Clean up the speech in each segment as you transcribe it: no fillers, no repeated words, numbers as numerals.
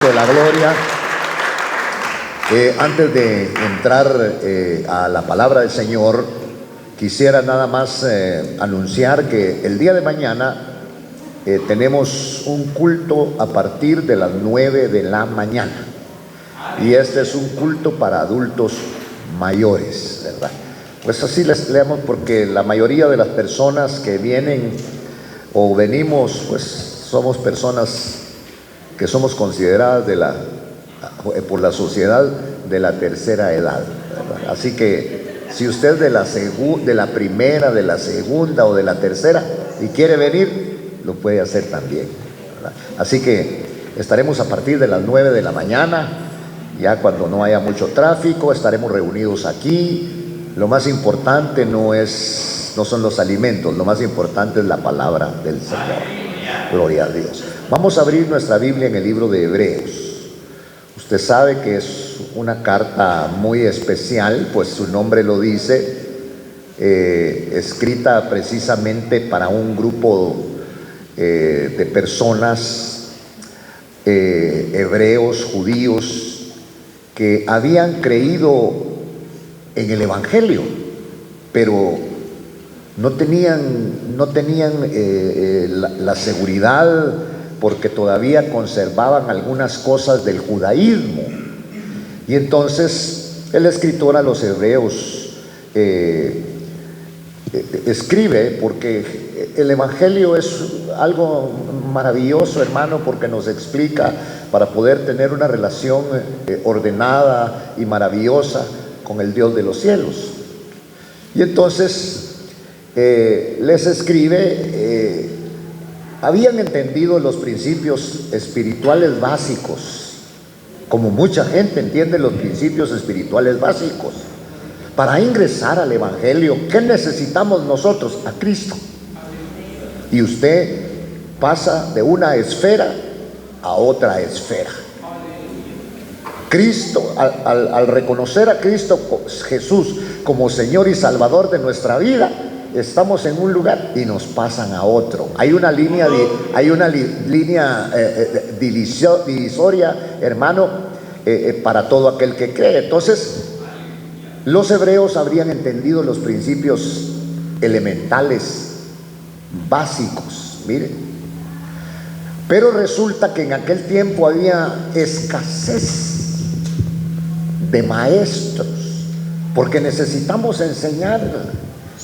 De la gloria. Antes de entrar a la palabra del Señor, quisiera nada más anunciar que el día de mañana tenemos un culto a partir de las 9 de la mañana, y este es un culto para adultos mayores, ¿verdad? Pues así les leemos, porque la mayoría de las personas que vienen o venimos, pues somos personas que somos consideradas por la sociedad de la tercera edad, ¿verdad? Así que si usted de la primera, de la segunda o de la tercera y quiere venir, lo puede hacer también, ¿verdad? Así que estaremos a partir de las 9 de la mañana, ya cuando no haya mucho tráfico, estaremos reunidos aquí. Lo más importante no son los alimentos, lo más importante es la palabra del Señor. Gloria a Dios. Vamos a abrir nuestra Biblia en el libro de Hebreos. Usted sabe que es una carta muy especial, pues su nombre lo dice, escrita precisamente para un grupo de personas, hebreos, judíos, que habían creído en el Evangelio, pero no tenían la seguridad, porque todavía conservaban algunas cosas del judaísmo. Y entonces el escritor a los hebreos escribe, porque el Evangelio es algo maravilloso, hermano, porque nos explica para poder tener una relación ordenada y maravillosa con el Dios de los cielos. Y entonces les escribe, habían entendido los principios espirituales básicos, como mucha gente entiende los principios espirituales básicos. Para ingresar al Evangelio, ¿qué necesitamos nosotros? A Cristo. Y usted pasa de una esfera a otra esfera. Cristo, al reconocer a Cristo Jesús como Señor y Salvador de nuestra vida, estamos en un lugar y nos pasan a otro. Hay una línea divisoria, hermano, para todo aquel que cree. Entonces, los hebreos habrían entendido los principios elementales, básicos, miren. Pero resulta que en aquel tiempo había escasez de maestros, porque necesitamos enseñar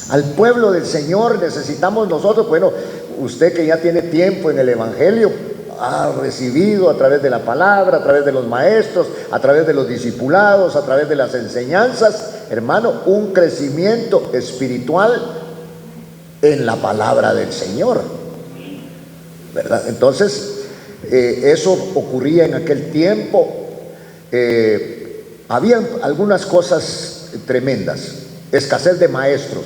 al pueblo del Señor. Necesitamos nosotros, bueno, usted que ya tiene tiempo en el Evangelio, ha recibido a través de la palabra, a través de los maestros, a través de los discipulados, a través de las enseñanzas, hermano, un crecimiento espiritual en la palabra del Señor, ¿verdad? Entonces, eso ocurría en aquel tiempo. Había algunas cosas tremendas: escasez de maestros.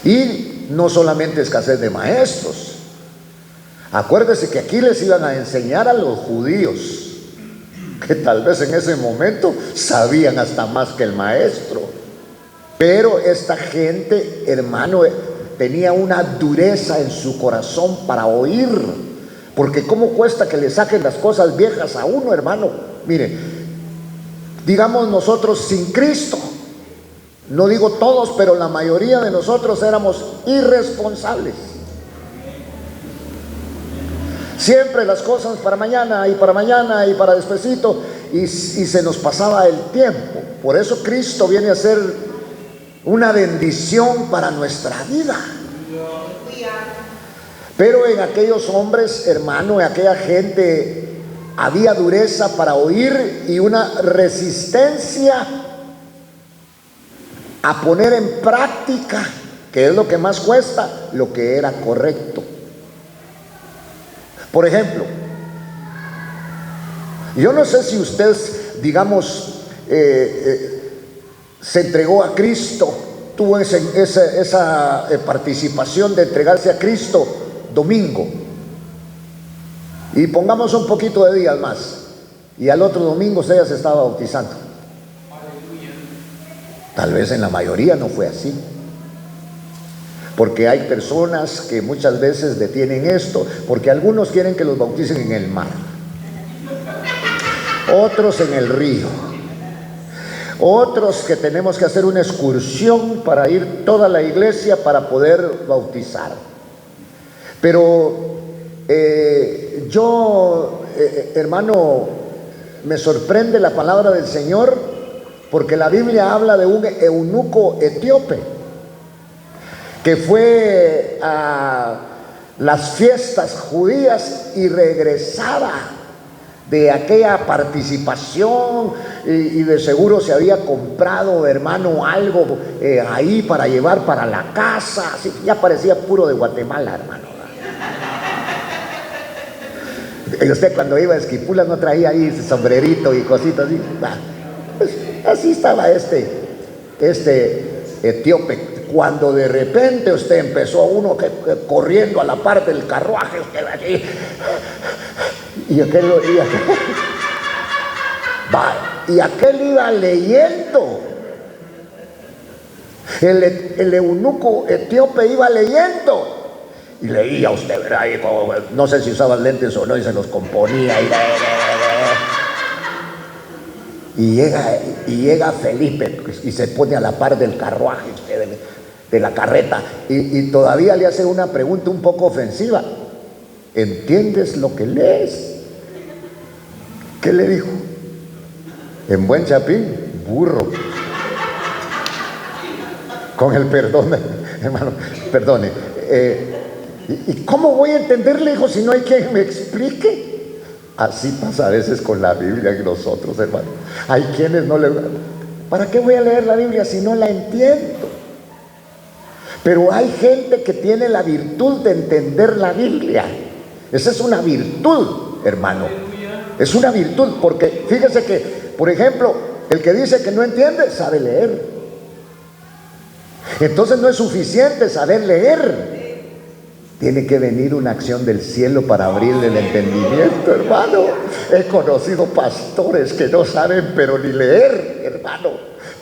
Y no solamente escasez de maestros. Acuérdese que aquí les iban a enseñar a los judíos, que tal vez en ese momento sabían hasta más que el maestro. Pero esta gente, hermano, tenía una dureza en su corazón para oír. Porque cómo cuesta que le saquen las cosas viejas a uno, hermano. Mire, digamos nosotros sin Cristo, no digo todos, pero la mayoría de nosotros éramos irresponsables. Siempre las cosas para mañana y para mañana y para despuesito, y se nos pasaba el tiempo. Por eso Cristo viene a ser una bendición para nuestra vida. Pero en aquellos hombres, hermano, en aquella gente, había dureza para oír y una resistencia a poner en práctica, que es lo que más cuesta, lo que era correcto. Por ejemplo, yo no sé si usted, digamos, se entregó a Cristo, tuvo esa participación de entregarse a Cristo domingo, y pongamos un poquito de días más, y al otro domingo usted ya se estaba bautizando. Tal vez en la mayoría no fue así. Porque hay personas que muchas veces detienen esto, porque algunos quieren que los bauticen en el mar, otros en el río, otros que tenemos que hacer una excursión para ir toda la iglesia para poder bautizar. Pero hermano, me sorprende la palabra del Señor, porque la Biblia habla de un eunuco etíope que fue a las fiestas judías y regresaba de aquella participación y de seguro se había comprado, hermano, algo ahí para llevar para la casa. Así, ya parecía puro de Guatemala, hermano. Y usted cuando iba a Esquipulas no traía ahí ese sombrerito y cositas así. Pues así estaba este etíope. Cuando de repente usted empezó uno que corriendo a la par del carruaje, usted allí, y aquel iba leyendo. El eunuco etíope iba leyendo. Y leía usted, ¿verdad? Y como, no sé si usaba lentes o no, y se los componía. Y llega Felipe y se pone a la par del carruaje de la carreta y todavía le hace una pregunta un poco ofensiva: ¿entiendes lo que lees? ¿Qué le dijo? En buen chapín, burro. Con el perdón, hermano, perdone. ¿Y cómo voy a entenderle, hijo, si no hay quien me explique? Así pasa a veces con la Biblia y nosotros, hermano. Hay quienes no le... ¿Para qué voy a leer la Biblia si no la entiendo? Pero hay gente que tiene la virtud de entender la Biblia. Esa es una virtud, hermano. Es una virtud, porque fíjese que, por ejemplo, el que dice que no entiende, sabe leer. Entonces no es suficiente saber leer. Tiene que venir una acción del cielo para abrirle el entendimiento, hermano. He conocido pastores que no saben pero ni leer, hermano.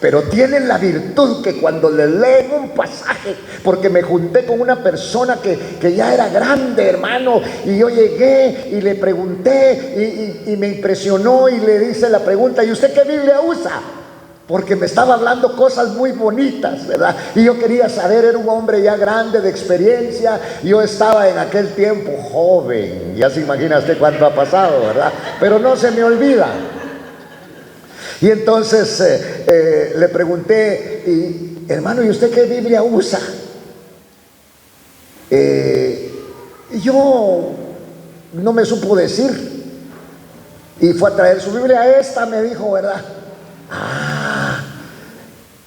Pero tienen la virtud que cuando le leen un pasaje, porque me junté con una persona que ya era grande, hermano, y yo llegué y le pregunté y me impresionó y le hice la pregunta: ¿y usted qué Biblia usa? Porque me estaba hablando cosas muy bonitas, ¿verdad? Y yo quería saber, era un hombre ya grande de experiencia. Yo estaba en aquel tiempo joven, ya se imagina usted cuánto ha pasado, ¿verdad? Pero no se me olvida. Y entonces le pregunté: hermano, ¿y usted qué Biblia usa? Yo no me supo decir. Y fue a traer su Biblia. Esta me dijo, ¿verdad?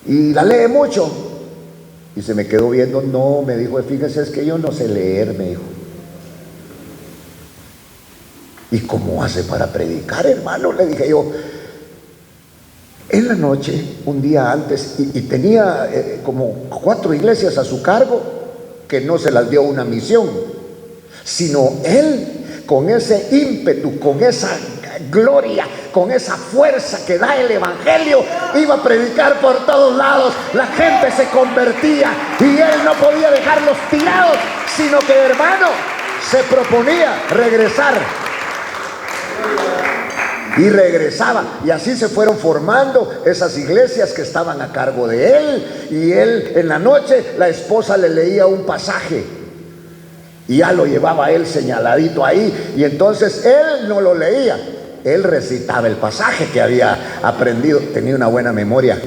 Y la lee mucho. Y se me quedó viendo. No, me dijo, fíjese, es que yo no sé leer, me dijo. ¿Y cómo hace para predicar, hermano? Le dije yo. En la noche, un día antes, y tenía como 4 iglesias a su cargo, que no se las dio una misión, sino él, con ese ímpetu, con esa gloria, con esa fuerza que da el evangelio, iba a predicar por todos lados. La gente se convertía y él no podía dejarlos tirados, sino que, hermano, se proponía regresar. Y regresaba, y así se fueron formando esas iglesias que estaban a cargo de él. Y él, en la noche, la esposa le leía un pasaje y ya lo llevaba él señaladito ahí, y entonces él no lo leía, él recitaba el pasaje que había aprendido. Tenía una buena memoria,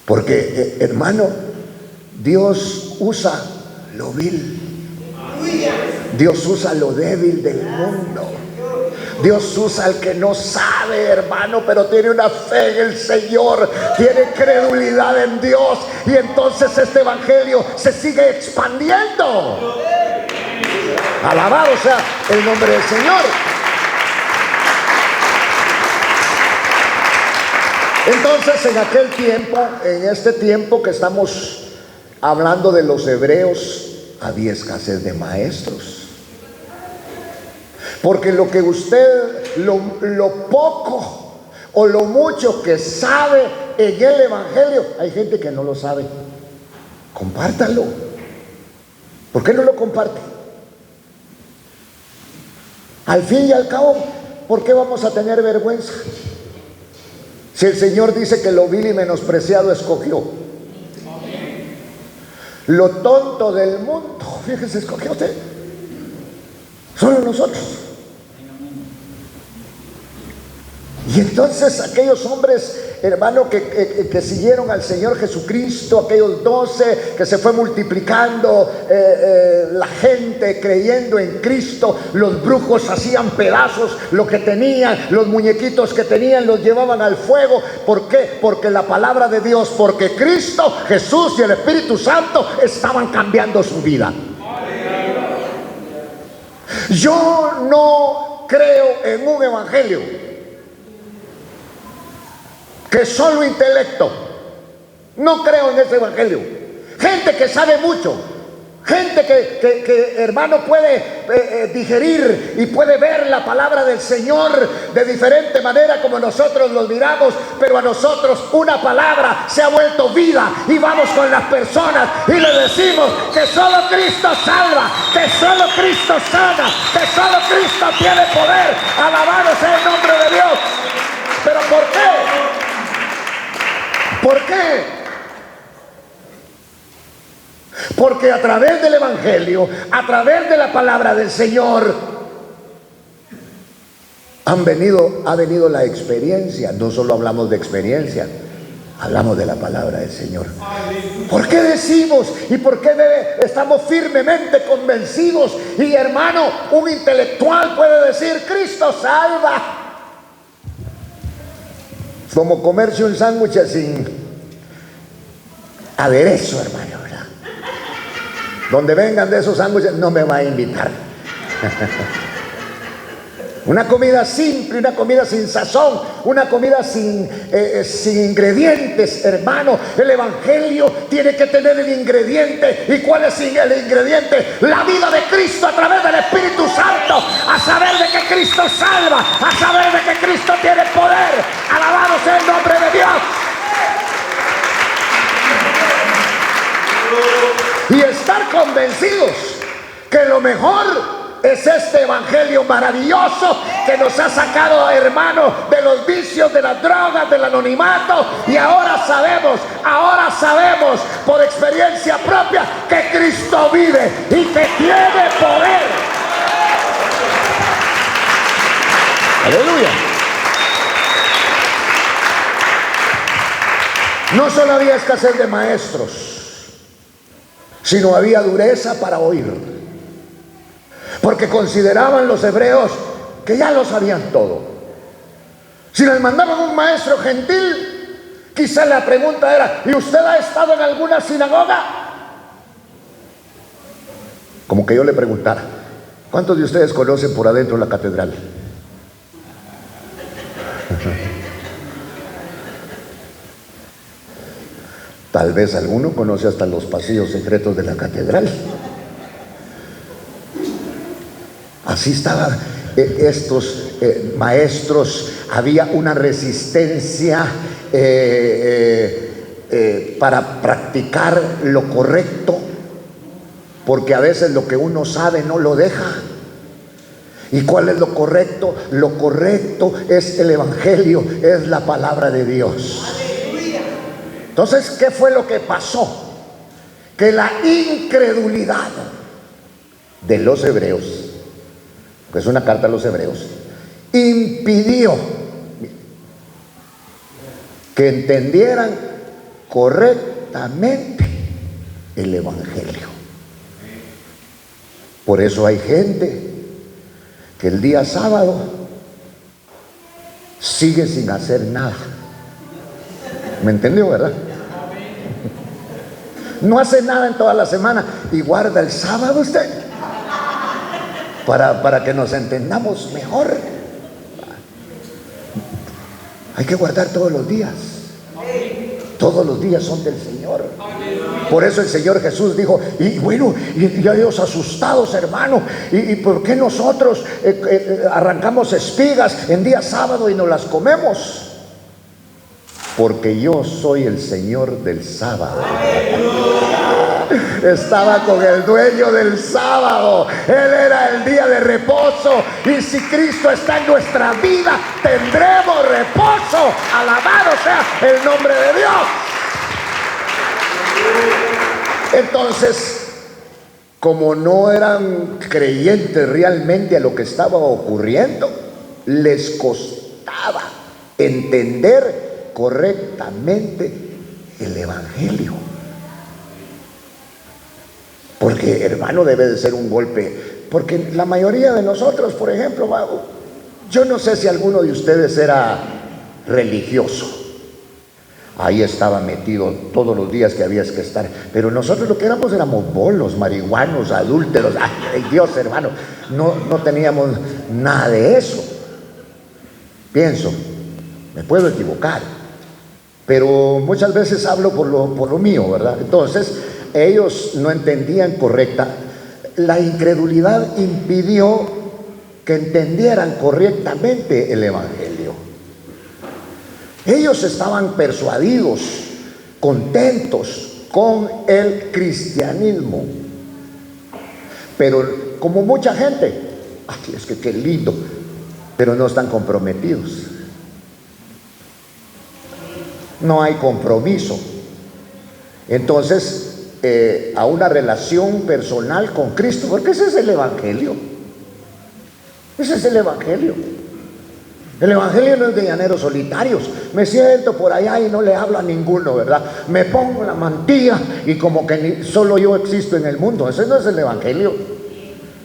porque hermano, Dios usa lo vil, Dios usa lo débil del mundo. Dios usa al que no sabe, hermano, pero tiene una fe en el Señor, tiene credulidad en Dios, y entonces este evangelio se sigue expandiendo. Alabado sea el nombre del Señor. Entonces, en aquel tiempo, en este tiempo que estamos hablando de los hebreos, había escasez de maestros. Porque lo que usted, lo poco o lo mucho que sabe en el evangelio, hay gente que no lo sabe. Compártalo. ¿Por qué no lo comparte? Al fin y al cabo, ¿por qué vamos a tener vergüenza? Si el Señor dice que lo vil y menospreciado escogió, lo tonto del mundo, fíjese, escogió usted, solo nosotros. Y entonces aquellos hombres, hermano, que siguieron al Señor Jesucristo, aquellos 12 que se fue multiplicando, la gente creyendo en Cristo, los brujos hacían pedazos lo que tenían, los muñequitos que tenían los llevaban al fuego. ¿Por qué? Porque la palabra de Dios, porque Cristo, Jesús y el Espíritu Santo estaban cambiando su vida. Yo no creo en un evangelio que solo intelecto. No creo en ese evangelio. Gente que sabe mucho, gente que hermano puede digerir y puede ver la palabra del Señor de diferente manera como nosotros los miramos, pero a nosotros una palabra se ha vuelto vida y vamos con las personas y le decimos que solo Cristo salva, que solo Cristo sana, que solo Cristo tiene poder. Alabado sea el nombre de Dios. ¿Pero por qué? ¿Por qué? Porque a través del evangelio, a través de la palabra del Señor, ha venido la experiencia. No solo hablamos de experiencia, hablamos de la palabra del Señor. ¿Por qué decimos y por qué estamos firmemente convencidos? Y hermano, un intelectual puede decir: Cristo salva. Como comerse un sándwich sin aderezo, hermano, ¿verdad? Donde vengan de esos sándwiches no me va a invitar. Una comida simple, una comida sin sazón, una comida sin ingredientes, hermano. El evangelio tiene que tener el ingrediente. ¿Y cuál es el ingrediente? La vida de Cristo a través del Espíritu Santo. A saber de que Cristo salva, a saber de que Cristo tiene poder. Alabado sea el nombre de Dios. Y estar convencidos que lo mejor es este evangelio maravilloso que nos ha sacado, hermano, de los vicios, de las drogas, del anonimato. Y ahora sabemos por experiencia propia que Cristo vive y que tiene poder. Aleluya. No solo había escasez de maestros, sino había dureza para oír. Porque consideraban los hebreos que ya lo sabían todo. Si les mandaban un maestro gentil, quizá la pregunta era: ¿y usted ha estado en alguna sinagoga? Como que yo le preguntara: ¿cuántos de ustedes conocen por adentro la catedral? Tal vez alguno conoce hasta los pasillos secretos de la catedral. Así estaban estos maestros. Había una resistencia para practicar lo correcto, porque a veces lo que uno sabe no lo deja. ¿Y cuál es lo correcto? Lo correcto es el evangelio, es la palabra de Dios. Entonces, ¿qué fue lo que pasó? Que la incredulidad de los hebreos, que es una carta a los hebreos, impidió que entendieran correctamente el evangelio. Por eso hay gente que el día sábado sigue sin hacer nada. ¿Me entendió, verdad? No hace nada en toda la semana y guarda el sábado usted para que nos entendamos mejor. Hay que guardar todos los días. Todos los días son del Señor. Por eso el Señor Jesús dijo: y bueno, y ya Dios asustados, hermano, ¿y por qué nosotros arrancamos espigas en día sábado y nos las comemos? Porque yo soy el Señor del sábado. estaba con el dueño del sábado. Él era el día de reposo. Y si Cristo está en nuestra vida, tendremos reposo. Alabado sea el nombre de Dios. Entonces, como no eran creyentes realmente a lo que estaba ocurriendo, les costaba entender correctamente el evangelio. Porque, hermano, debe de ser un golpe. Porque la mayoría de nosotros, por ejemplo, yo no sé si alguno de ustedes era religioso. Ahí estaba metido todos los días que había que estar. Pero nosotros lo que éramos bolos, marihuanos, adúlteros. Ay, Dios, hermano, no teníamos nada de eso. Pienso, me puedo equivocar, pero muchas veces hablo por lo mío, ¿verdad? Entonces, ellos no entendían correcta. La incredulidad impidió que entendieran correctamente el evangelio. Ellos estaban persuadidos, contentos con el cristianismo, pero como mucha gente, es que qué lindo, pero no están comprometidos. No hay compromiso. Entonces, a una relación personal con Cristo, porque ese es el evangelio. Ese es el evangelio. El evangelio no es de llaneros solitarios. Me siento por allá y no le hablo a ninguno, ¿verdad? Me pongo la mantilla y como que solo yo existo en el mundo. Ese no es el evangelio.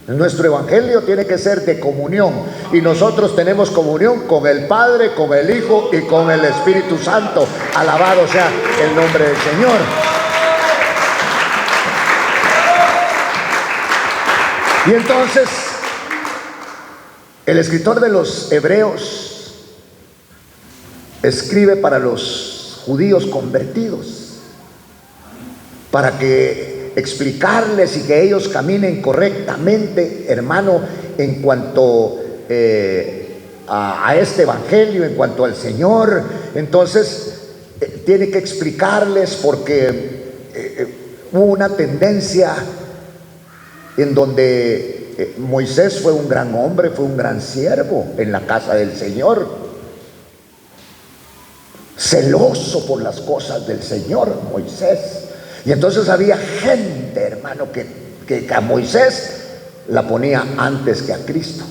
Nuestro evangelio tiene que ser de comunión, y nosotros tenemos comunión con el Padre, con el Hijo y con el Espíritu Santo. Alabado sea el nombre del Señor. Y entonces el escritor de los Hebreos escribe para los judíos convertidos, para que explicarles y que ellos caminen correctamente, hermano, en cuanto a este evangelio, en cuanto al Señor. Entonces tiene que explicarles, porque hubo una tendencia en donde Moisés fue un gran hombre, fue un gran siervo en la casa del Señor, celoso por las cosas del Señor, Moisés. Y entonces había gente, hermano, que a Moisés la ponía antes que a Cristo,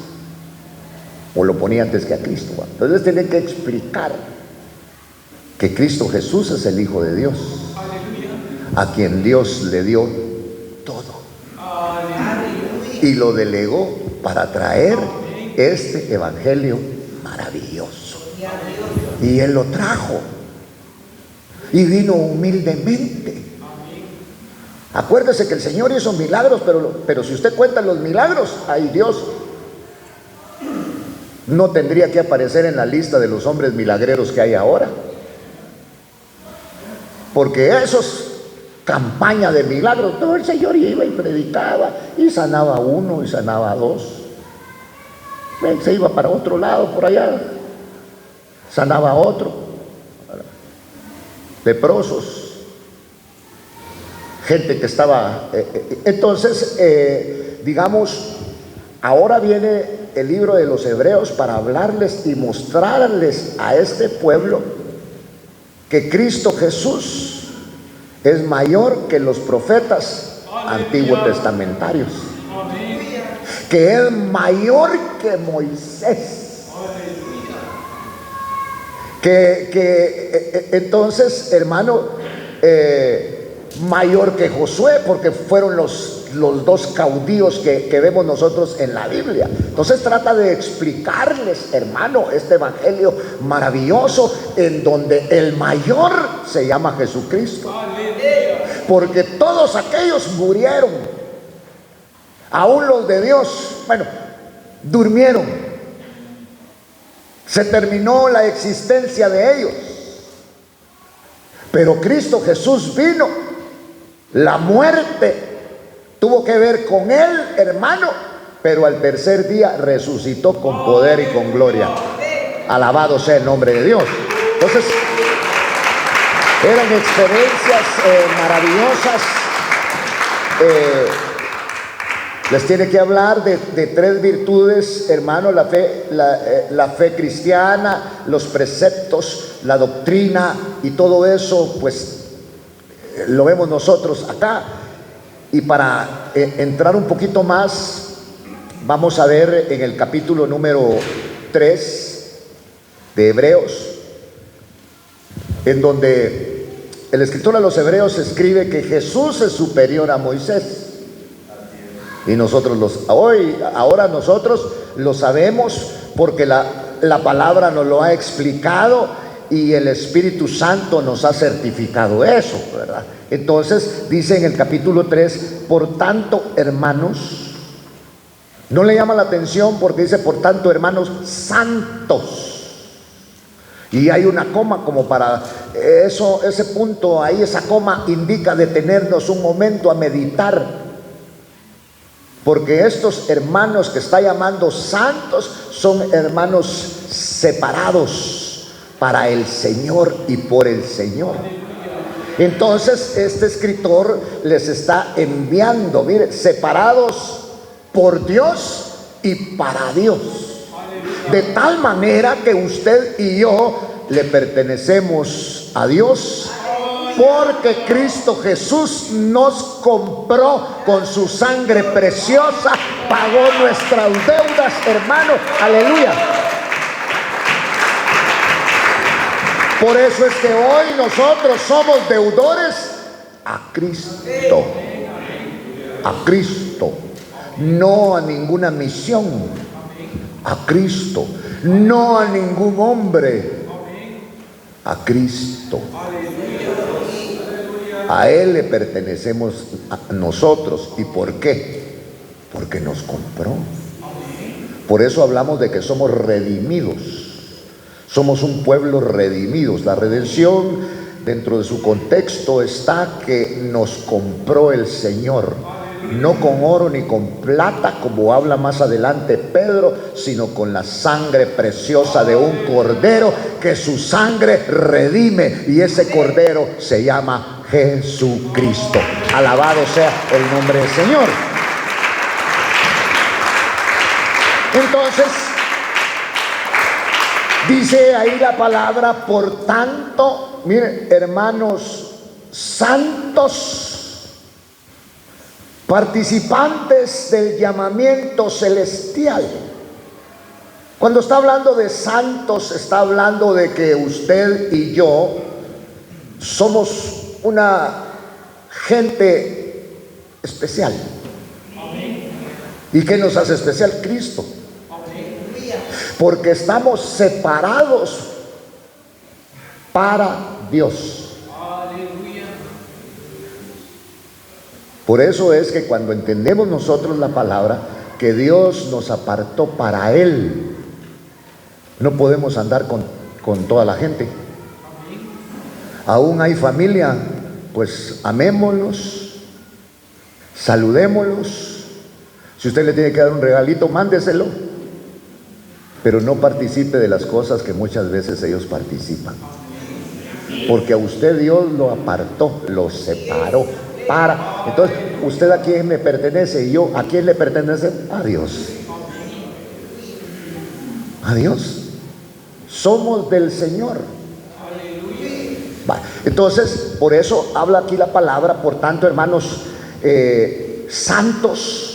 o lo ponía antes que a Cristo. Entonces tienen que explicar que Cristo Jesús es el Hijo de Dios, a quien Dios le dio todo y lo delegó para traer este evangelio maravilloso. Y Él lo trajo y vino humildemente. Acuérdese que el Señor hizo milagros, pero si usted cuenta los milagros, ay Dios, no tendría que aparecer en la lista de los hombres milagreros que hay ahora, porque esos campaña de milagros, todo el Señor iba y predicaba y sanaba a uno y sanaba a dos, se iba para otro lado, por allá, sanaba a otro, leprosos, gente que estaba. Entonces, digamos, ahora viene el libro de los Hebreos para hablarles y mostrarles a este pueblo que Cristo Jesús es mayor que los profetas antiguos testamentarios, que es mayor que Moisés, que entonces, hermano, mayor que Josué, porque fueron los dos caudillos que vemos nosotros en la Biblia. Entonces trata de explicarles, hermano, este evangelio maravilloso, en donde el mayor se llama Jesucristo, porque todos aquellos murieron, aún los de Dios, durmieron, se terminó la existencia de ellos, pero Cristo Jesús vino, la muerte tuvo que ver con Él, hermano, pero al tercer día resucitó con poder y con gloria. Alabado sea el nombre de Dios. Entonces, eran experiencias maravillosas les tiene que hablar de tres virtudes, hermano: la fe cristiana, los preceptos, la doctrina, y todo eso pues lo vemos nosotros acá. Y para entrar un poquito más, vamos a ver en el capítulo número 3 de Hebreos, en donde el escritor a los Hebreos escribe que Jesús es superior a Moisés. Y nosotros ahora nosotros lo sabemos porque la palabra nos lo ha explicado y el Espíritu Santo nos ha certificado eso, ¿verdad? Entonces dice en el capítulo 3: por tanto, hermanos, no le llama la atención porque dice por tanto, hermanos santos, y hay una coma como para eso. Ese punto ahí, esa coma indica detenernos un momento a meditar, porque estos hermanos que está llamando santos son hermanos separados para el Señor y por el Señor. Entonces este escritor les está enviando, mire, separados por Dios y para Dios, de tal manera que usted y yo le pertenecemos a Dios, porque Cristo Jesús nos compró con su sangre preciosa, pagó nuestras deudas, hermano, aleluya. Por eso es que hoy nosotros somos deudores a Cristo, no a ninguna misión, a Cristo, no a ningún hombre, a Cristo. A Él le pertenecemos a nosotros. ¿Y por qué? Porque nos compró. Por eso hablamos de que somos redimidos. Somos un pueblo redimidos. La redención, dentro de su contexto, está que nos compró el Señor. No con oro ni con plata, como habla más adelante Pedro, sino con la sangre preciosa de un cordero, que su sangre redime, y ese cordero se llama Jesucristo. Alabado sea el nombre del Señor. Entonces dice ahí la palabra: por tanto, miren, hermanos santos, participantes del llamamiento celestial. Cuando está hablando de santos, está hablando de que usted y yo somos una gente especial. ¿Y qué nos hace especial? Cristo. Porque estamos separados para Dios. Por eso es que cuando entendemos nosotros la palabra, que Dios nos apartó para Él, no podemos andar con toda la gente. Aún hay familia, pues amémoslos, saludémoslos. Si usted le tiene que dar un regalito, mándeselo, pero no participe de las cosas que muchas veces ellos participan, porque a usted Dios lo apartó, lo separó para. Entonces, ¿usted a quién me pertenece? Y yo, ¿a quién le pertenece? A Dios. A Dios. Somos del Señor. Entonces, por eso habla aquí la palabra: por tanto, hermanos santos,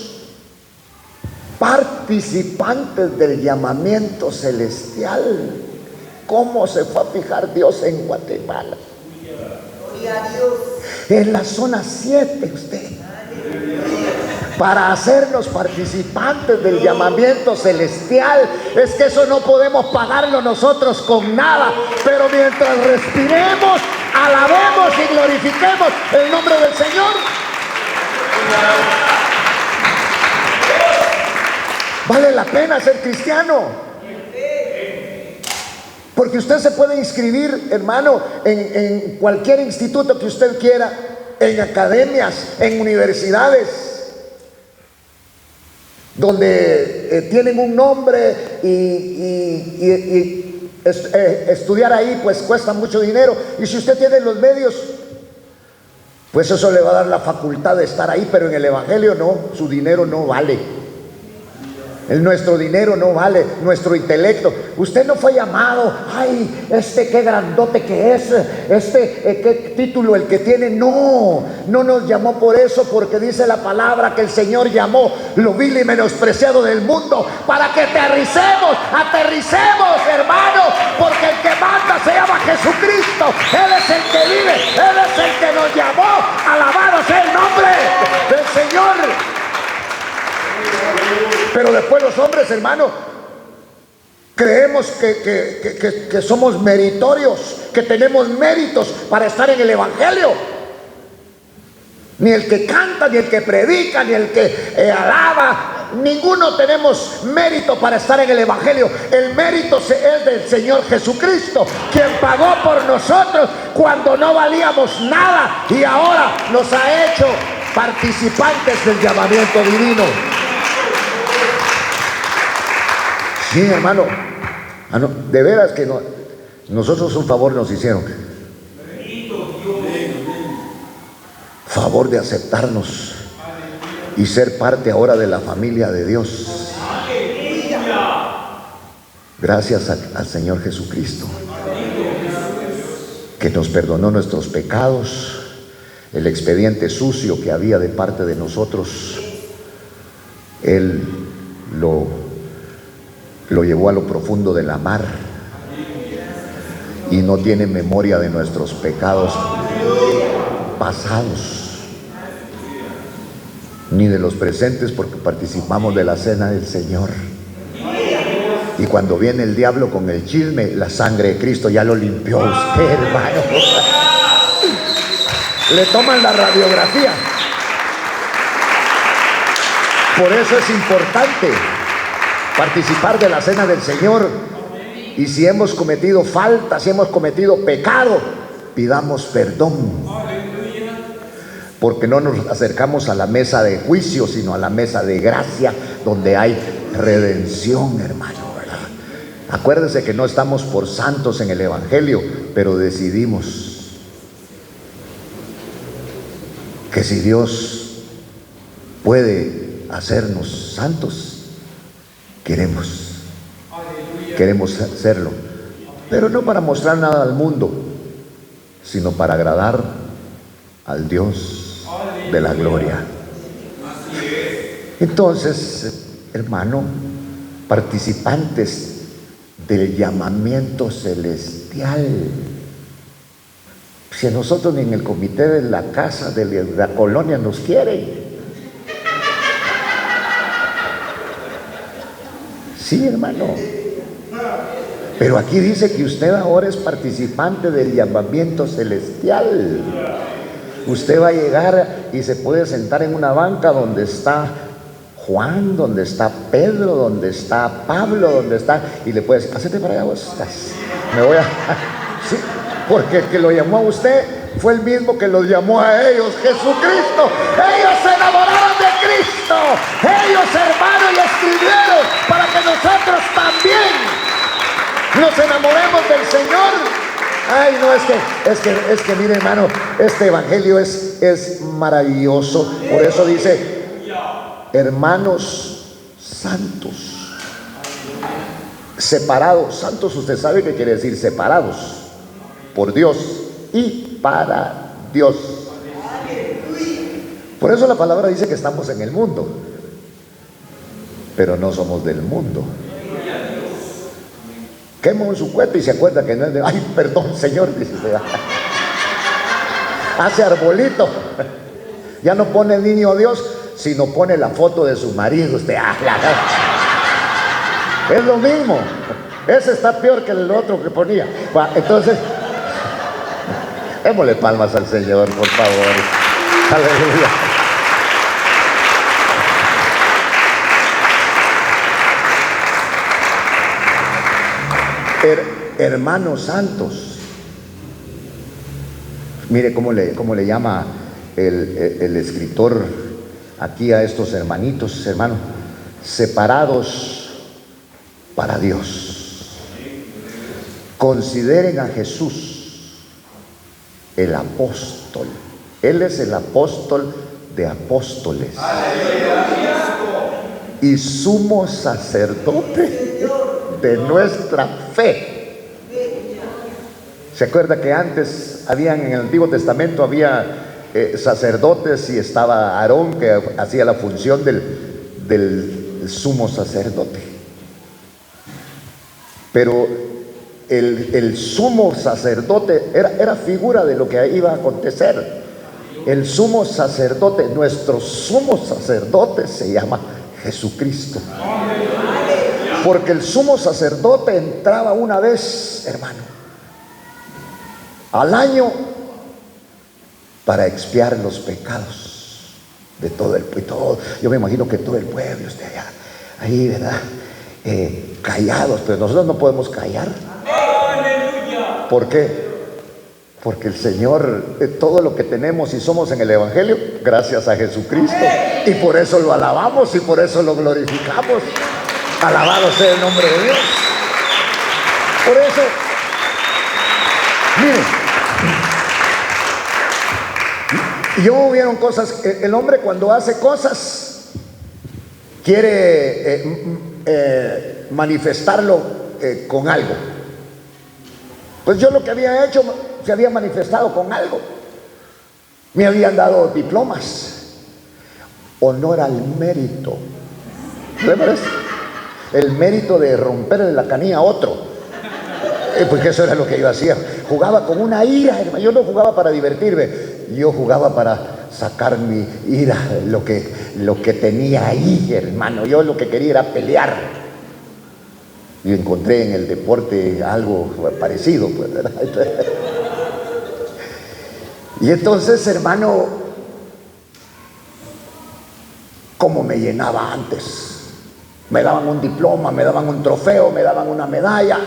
participantes del llamamiento celestial. ¿Cómo se fue a fijar Dios en Guatemala? En la zona 7, usted, para hacernos participantes del llamamiento celestial. Es que eso no podemos pagarlo nosotros con nada, pero mientras respiremos, alabemos y glorifiquemos el nombre del Señor. Vale la pena ser cristiano, porque usted se puede inscribir, hermano, en cualquier instituto que usted quiera, en academias, en universidades, donde tienen un nombre, y estudiar ahí pues cuesta mucho dinero. Y si usted tiene los medios, Pues eso le va a dar la facultad de estar ahí, pero en el evangelio no, su dinero no vale. Nuestro dinero no vale, nuestro intelecto. Usted no fue llamado, ay, qué grandote que es, qué título el que tiene. No nos llamó por eso, porque dice la palabra que el Señor llamó lo vil y menospreciado del mundo para que aterricemos, hermano, porque el que manda se llama Jesucristo. Él es el que vive, Él es el que nos llamó. Alabado sea el nombre del Señor. Pero después los hombres, hermano, creemos que somos meritorios, que tenemos méritos para estar en el evangelio. Ni el que canta, ni el que predica, ni el que alaba, ninguno tenemos mérito para estar en el evangelio. El mérito es del Señor Jesucristo, quien pagó por nosotros cuando no valíamos nada y ahora nos ha hecho participantes del llamamiento divino. Sí, hermano, de veras que nosotros un favor nos hicieron. Favor de aceptarnos y ser parte ahora de la familia de Dios. Gracias al Señor Jesucristo, que nos perdonó nuestros pecados, el expediente sucio que había de parte de nosotros. Él lo llevó a lo profundo de la mar y no tiene memoria de nuestros pecados pasados ni de los presentes, porque participamos de la cena del Señor. Y cuando viene el diablo con el chisme, la sangre de Cristo ya lo limpió a usted, hermano. Le toman la radiografía. Por eso es importante participar de la cena del Señor. Y si hemos cometido falta, si hemos cometido pecado, pidamos perdón, porque no nos acercamos a la mesa de juicio, sino a la mesa de gracia, donde hay redención, hermano, ¿verdad? Acuérdense que no estamos por santos en el evangelio, pero decidimos que si Dios puede hacernos santos, queremos hacerlo, pero no para mostrar nada al mundo, sino para agradar al Dios de la gloria. Entonces, hermano, participantes del llamamiento celestial. Si a nosotros ni en el comité de la casa de la colonia nos quieren. Sí, hermano. Pero aquí dice que usted ahora es participante del llamamiento celestial. Usted va a llegar y se puede sentar en una banca donde está Juan, donde está Pedro, donde está Pablo, donde está, y le puede decir, pásate para allá, vos estás. Me voy a... Sí, porque el que lo llamó a usted fue el mismo que los llamó a ellos, Jesucristo. Ellos se enamoraron de Cristo. Ellos, hermanos, y escribieron para que nosotros también nos enamoremos del Señor. Ay, no, es que mire, hermano, este evangelio es maravilloso. Por eso dice, hermanos santos, separados. Santos, usted sabe qué quiere decir separados por Dios y para Dios. Por eso la palabra dice que estamos en el mundo, pero no somos del mundo. Quema en su cuenta y se acuerda que no es de... Ay, perdón, Señor, dice usted. Hace arbolito. Ya no pone el niño Dios, sino pone la foto de su marido. Usted, es lo mismo. Ese está peor que el otro que ponía. Entonces, démosle palmas al Señor, por favor. Aleluya. Hermanos santos. Mire cómo le llama el escritor aquí a estos hermanitos, hermanos, separados para Dios. Consideren a Jesús, el apóstol, Él es el apóstol de apóstoles y sumo sacerdote de nuestra fe. ¿Se acuerda que antes en el Antiguo Testamento había sacerdotes y estaba Aarón, que hacía la función del sumo sacerdote? Pero el sumo sacerdote era figura de lo que iba a acontecer. El sumo sacerdote, nuestro sumo sacerdote se llama Jesucristo. Porque el sumo sacerdote entraba una vez, hermano, al año para expiar los pecados de todo el pueblo. Yo me imagino que todo el pueblo esté allá, ahí, ¿verdad? Callados, pero nosotros no podemos callar. ¿Por qué? Porque el Señor, todo lo que tenemos y somos en el Evangelio, gracias a Jesucristo, y por eso lo alabamos y por eso lo glorificamos. Alabado sea el nombre de Dios. Por eso, miren, yo vieron cosas. El hombre, cuando hace cosas, quiere manifestarlo con algo. Pues yo lo que había hecho se había manifestado con algo. Me habían dado diplomas. Honor al mérito. ¿Le parece? El mérito de romperle la canilla a otro. Pues eso era lo que yo hacía. Jugaba con una ira, hermano. Yo no jugaba para divertirme, yo jugaba para sacar mi ira, lo que tenía ahí, hermano. Yo lo que quería era pelear. Yo encontré en el deporte algo parecido, pues, ¿verdad? Y entonces, hermano, como me llenaba antes. Me daban un diploma, me daban un trofeo, me daban una medalla.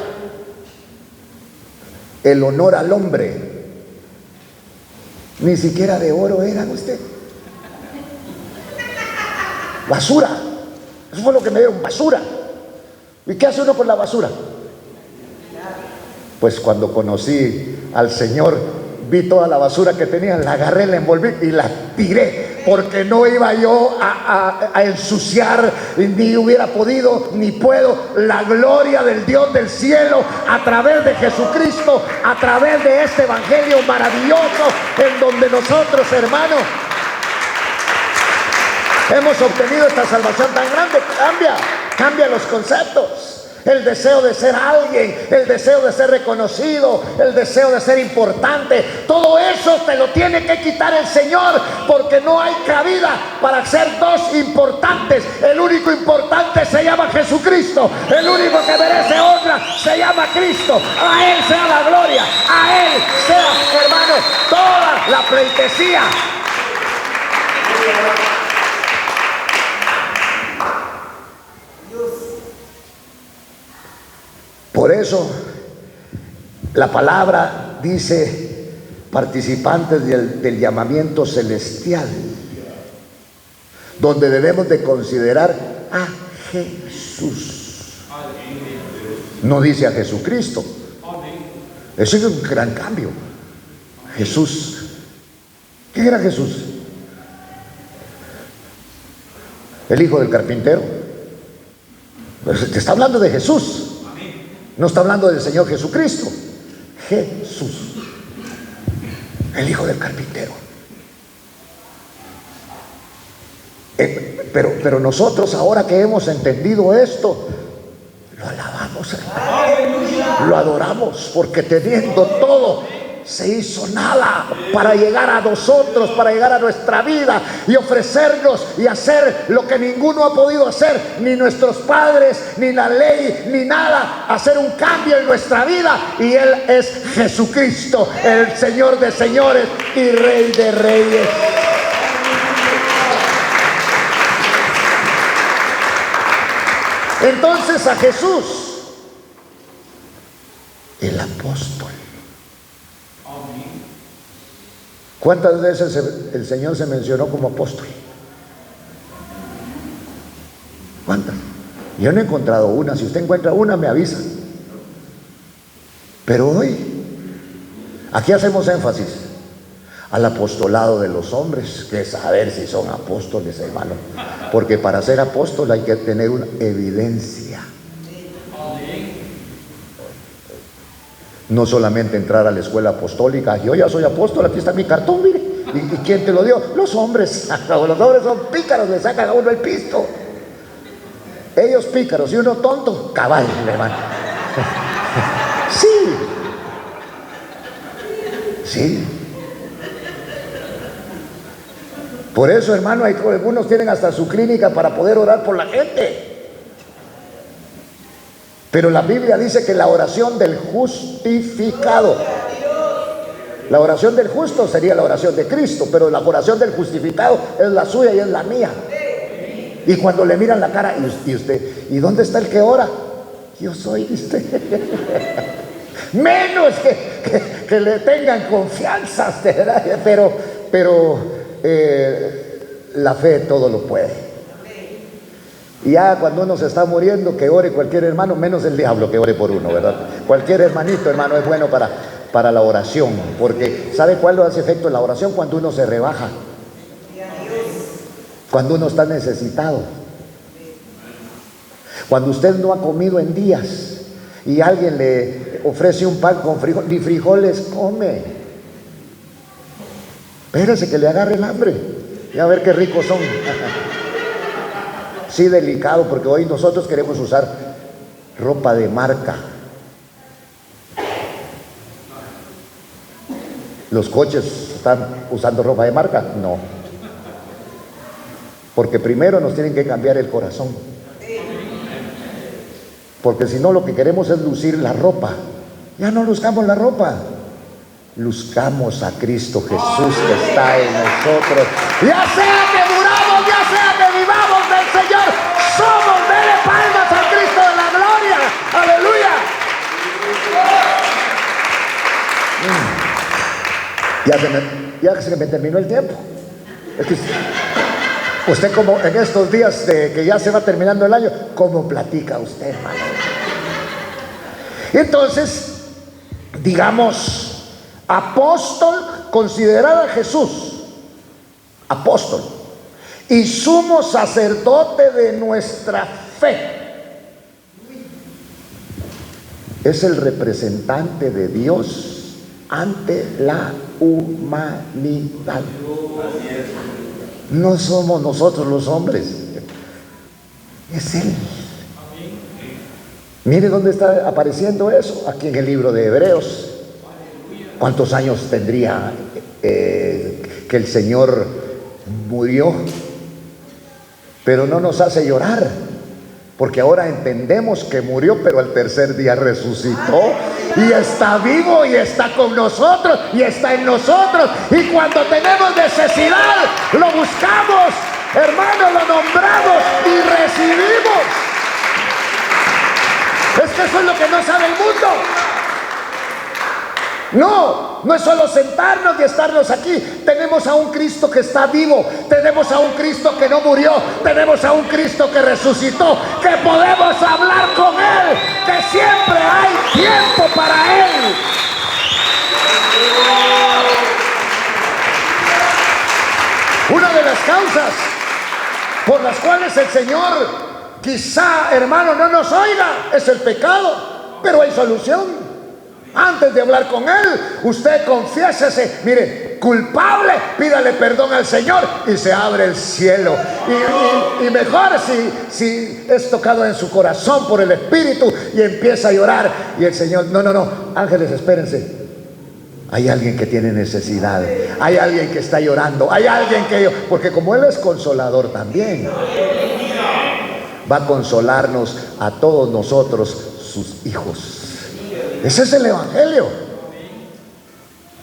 El honor al hombre. Ni siquiera de oro eran, usted. Basura. Eso fue lo que me dieron, basura. ¿Y qué hace uno con la basura? Pues cuando conocí al Señor, vi toda la basura que tenía, la agarré, la envolví y la tiré, porque no iba yo a ensuciar, ni hubiera podido, ni puedo, la gloria del Dios del cielo a través de Jesucristo, a través de este evangelio maravilloso, en donde nosotros, hermanos, hemos obtenido esta salvación tan grande. Cambia los conceptos. El deseo de ser alguien, el deseo de ser reconocido, el deseo de ser importante, todo eso te lo tiene que quitar el Señor, porque no hay cabida para ser dos importantes. El único importante se llama Jesucristo. El único que merece honra se llama Cristo. A Él sea la gloria, a Él sea, hermano, toda la pleitesía. Por eso la palabra dice participantes del llamamiento celestial, donde debemos de considerar a Jesús. No dice a Jesucristo. Eso es un gran cambio. Jesús. ¿Quién era Jesús? El hijo del carpintero. Te está hablando de Jesús. No está hablando del Señor Jesucristo. Jesús, el hijo del carpintero. Pero nosotros, ahora que hemos entendido esto, lo alabamos, hermano. Lo adoramos, porque teniendo todo, se hizo nada para llegar a nosotros, para llegar a nuestra vida y ofrecernos y hacer lo que ninguno ha podido hacer, ni nuestros padres, ni la ley, ni nada, hacer un cambio en nuestra vida. Y Él es Jesucristo, el Señor de señores y Rey de reyes. Entonces a Jesús, el apóstol. ¿Cuántas veces el Señor se mencionó como apóstol? ¿Cuántas? Yo no he encontrado una. Si usted encuentra una, me avisa. Pero hoy, aquí hacemos énfasis. al apostolado de los hombres, que es saber si son apóstoles, hermano, porque para ser apóstol hay que tener una evidencia. No solamente entrar a la escuela apostólica, yo ya soy apóstol, aquí está mi cartón, mire. ¿Y quién te lo dio? Los hombres. Los hombres son pícaros, le sacan a uno el pisto. Ellos pícaros y uno tonto, cabal, hermano. Sí. Sí. Por eso, hermano, algunos tienen hasta su clínica para poder orar por la gente. Pero la Biblia dice que la oración del justificado, la oración del justo sería la oración de Cristo, pero la oración del justificado es la suya y es la mía. Y cuando le miran la cara, y usted, ¿y dónde está el que ora? Yo soy, usted. Menos que le tengan confianza, ¿verdad? Pero la fe todo lo puede. Y ya cuando uno se está muriendo, que ore cualquier hermano, menos el diablo que ore por uno, ¿verdad? Cualquier hermanito, hermano, es bueno para la oración, porque ¿sabe cuál hace efecto en la oración? Cuando uno se rebaja, cuando uno está necesitado, cuando usted no ha comido en días y alguien le ofrece un pan con frijol, ni frijoles come. Espérese que le agarre el hambre y a ver qué ricos son. Sí, delicado, porque hoy nosotros queremos usar ropa de marca. ¿Los coches están usando ropa de marca? No. Porque primero nos tienen que cambiar el corazón. Porque si no, lo que queremos es lucir la ropa. Ya no luzcamos la ropa. Luzcamos a Cristo Jesús que está en nosotros. Ya sea que duramos, ya sea que vivamos del Señor, somos, dele palmas a Cristo de la gloria. Aleluya. Ya se me terminó el tiempo. Es que usted, como en estos días de que ya se va terminando el año, ¿cómo platica usted, hermano? Entonces, digamos, apóstol, considerado a Jesús apóstol y sumo sacerdote de nuestra fe, es el representante de Dios ante la humanidad. No somos nosotros los hombres, es Él. Mire dónde está apareciendo eso, aquí en el libro de Hebreos. ¿Cuántos años tendría que el Señor murió? Pero no nos hace llorar, porque ahora entendemos que murió, pero al tercer día resucitó y está vivo y está con nosotros y está en nosotros. Y cuando tenemos necesidad, lo buscamos, hermanos, lo nombramos y recibimos. Es que eso es lo que no sabe el mundo. No es solo sentarnos y estarnos aquí. Tenemos a un Cristo que está vivo, tenemos a un Cristo que no murió, tenemos a un Cristo que resucitó, que podemos hablar con Él, que siempre hay tiempo para Él. Una de las causas por las cuales el Señor quizá, hermano, no nos oiga es el pecado, pero hay solución. Antes de hablar con Él, usted confiésese, mire, culpable, pídale perdón al Señor y se abre el cielo. Y mejor si es tocado en su corazón por el Espíritu y empieza a llorar y el Señor, no, ángeles, espérense. Hay alguien que tiene necesidad, hay alguien que está llorando, hay alguien porque como Él es consolador también, va a consolarnos a todos nosotros, sus hijos. Ese es el Evangelio.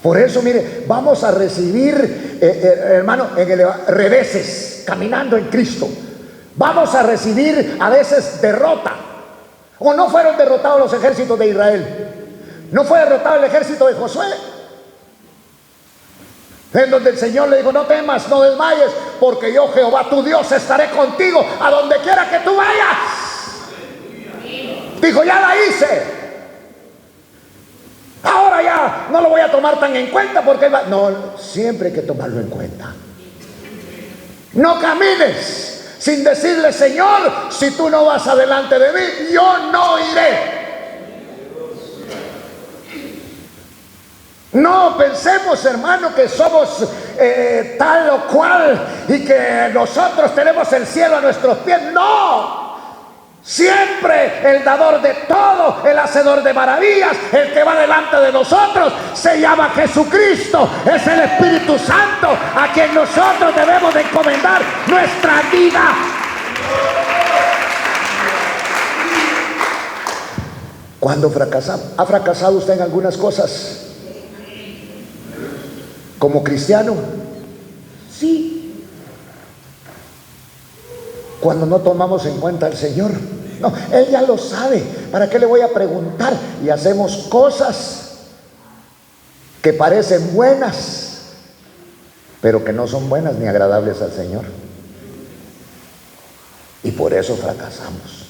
Por eso, mire, vamos a recibir, hermano, reveses, caminando en Cristo. Vamos a recibir a veces derrota. ¿O no fueron derrotados los ejércitos de Israel? ¿No fue derrotado el ejército de Josué? En donde el Señor le dijo, no temas, no desmayes, porque yo, Jehová tu Dios, estaré contigo a donde quiera que tú vayas. Dijo, ya la hice. Ahora ya no lo voy a tomar tan en cuenta porque él va. No, siempre hay que tomarlo en cuenta. No camines sin decirle: Señor, si tú no vas adelante de mí, yo no iré. No pensemos, hermano, que somos tal o cual y que nosotros tenemos el cielo a nuestros pies. No. Siempre el dador de todo, el hacedor de maravillas, el que va delante de nosotros, se llama Jesucristo. Es el Espíritu Santo a quien nosotros debemos de encomendar nuestra vida. ¿Cuándo fracasamos? ¿Ha fracasado usted en algunas cosas? ¿Como cristiano? Sí. Cuando no tomamos en cuenta al Señor. No, Él ya lo sabe. ¿Para qué le voy a preguntar? Y hacemos cosas que parecen buenas, pero que no son buenas ni agradables al Señor. Y por eso fracasamos.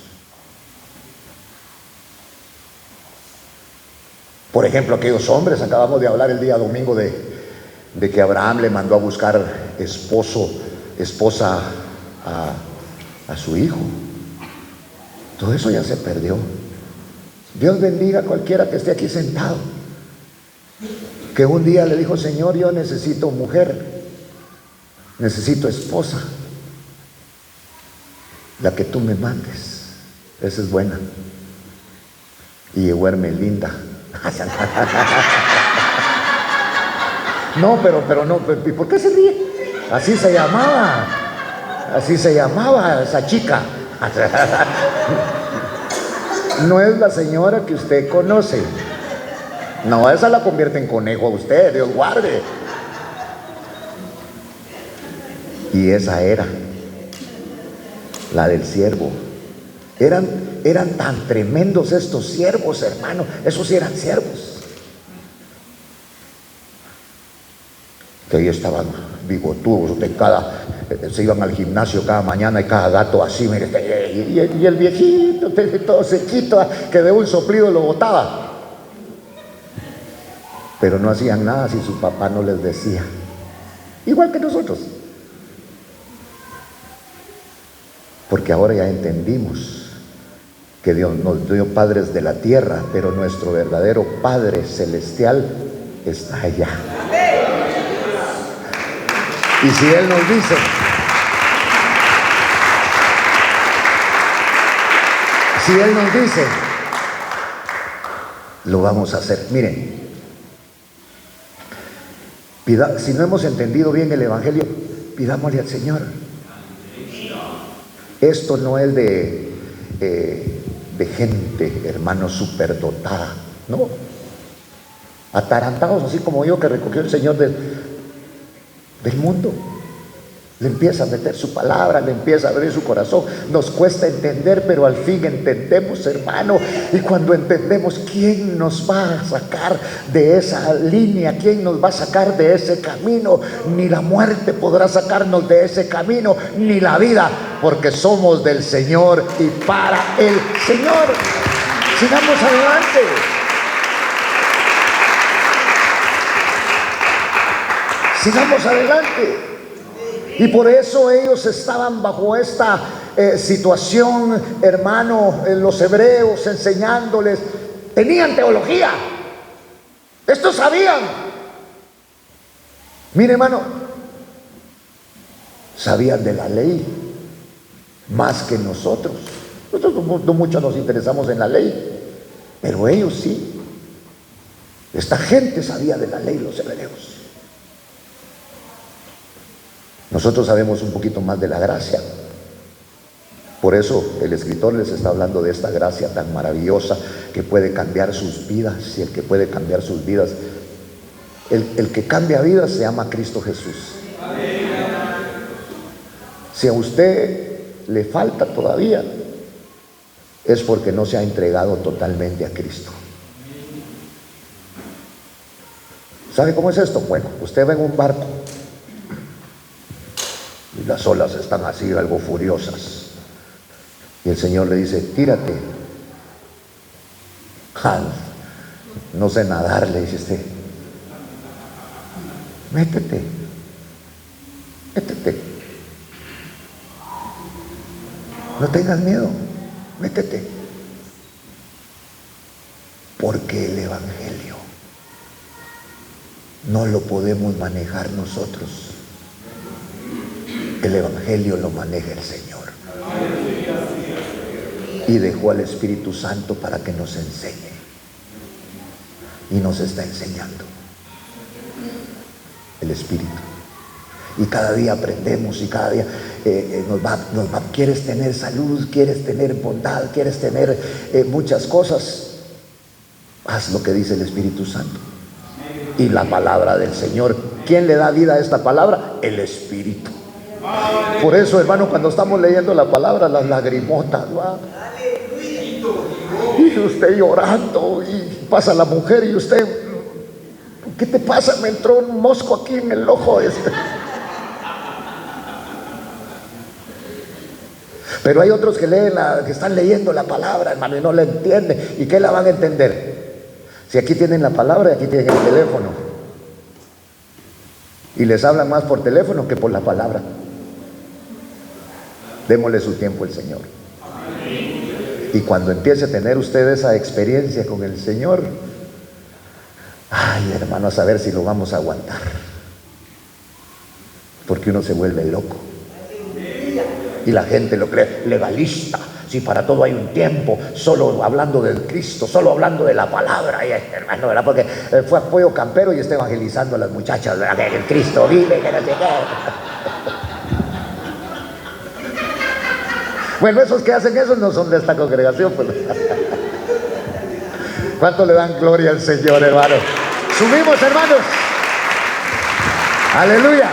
Por ejemplo, aquellos hombres, acabamos de hablar el día domingo de que Abraham le mandó a buscar esposa a su hijo. Todo eso ya se perdió. Dios bendiga a cualquiera que esté aquí sentado, que un día le dijo: Señor, yo necesito mujer, necesito esposa, la que tú me mandes. Esa es buena. Y llegó Hermelinda. No, pero no, ¿y por qué se ríe? Así se llamaba esa chica. No es la señora que usted conoce. No, esa la convierte en conejo a usted, Dios guarde. Y esa era la del siervo. Eran tan tremendos estos siervos, hermano. Esos sí eran siervos. Que ellos estaban bigotudos, se iban al gimnasio cada mañana y cada gato así, mire, y el viejito todo sequito, que de un soplido lo botaba. Pero no hacían nada si su papá no les decía. Igual que nosotros. Porque ahora ya entendimos que Dios nos dio padres de la tierra, pero nuestro verdadero Padre celestial está allá. Y si Él nos dice, lo vamos a hacer. Miren, si no hemos entendido bien el Evangelio, pidámosle al Señor. Esto no es de gente, hermano, superdotada, no. Atarantados así como yo, que recogió el Señor del mundo. Le empieza a meter su palabra, le empieza a abrir su corazón. Nos cuesta entender, pero al fin entendemos, hermano. Y cuando entendemos, ¿quién nos va a sacar de esa línea? ¿Quién nos va a sacar de ese camino? Ni la muerte podrá sacarnos de ese camino, ni la vida, porque somos del Señor y para el Señor. Sigamos adelante. Sigamos adelante. Y por eso ellos estaban bajo esta situación, hermano, los hebreos enseñándoles. Tenían teología. Estos sabían. Mire, hermano, sabían de la ley más que nosotros. Nosotros no mucho nos interesamos en la ley, pero ellos sí. Esta gente sabía de la ley, los hebreos. Nosotros sabemos un poquito más de la gracia. Por eso el escritor les está hablando de esta gracia tan maravillosa que puede cambiar sus vidas. Y el que puede cambiar sus vidas, el que cambia vidas, se llama Cristo Jesús. Si a usted le falta todavía, es porque no se ha entregado totalmente a Cristo. ¿Sabe cómo es esto? Bueno, usted va en un barco y las olas están así algo furiosas, y el Señor le dice: tírate. No sé nadar, le dice usted. Métete. No tengas miedo, métete. Porque el Evangelio no lo podemos manejar nosotros. El Evangelio lo maneja el Señor. Y dejó al Espíritu Santo para que nos enseñe. Y nos está enseñando el Espíritu. Y cada día aprendemos y cada día quieres tener salud, quieres tener bondad, quieres tener muchas cosas. Haz lo que dice el Espíritu Santo y la palabra del Señor. ¿Quién le da vida a esta palabra? El Espíritu. Por eso, hermano, cuando estamos leyendo la palabra, las lagrimotas, ¿va? Y usted llorando, y pasa la mujer y usted, ¿qué te pasa? Me entró un mosco aquí en el ojo Pero hay otros que que están leyendo la palabra, hermano, y no la entienden. ¿Y qué la van a entender? Si aquí tienen la palabra y aquí tienen el teléfono. Y les hablan más por teléfono que por la palabra. Démosle su tiempo al Señor. Y cuando empiece a tener usted esa experiencia con el Señor, ay, hermano, a saber si lo vamos a aguantar. Porque uno se vuelve loco. Y la gente lo cree legalista. Si para todo hay un tiempo, solo hablando del Cristo, solo hablando de la palabra, hermano, ¿verdad? Porque fue apoyo campero y está evangelizando a las muchachas, ¿verdad? Que el Cristo vive, que no sé qué. Bueno, esos que hacen eso no son de esta congregación, pues. ¿Cuánto le dan gloria al Señor, hermano? Subimos, hermanos. Aleluya.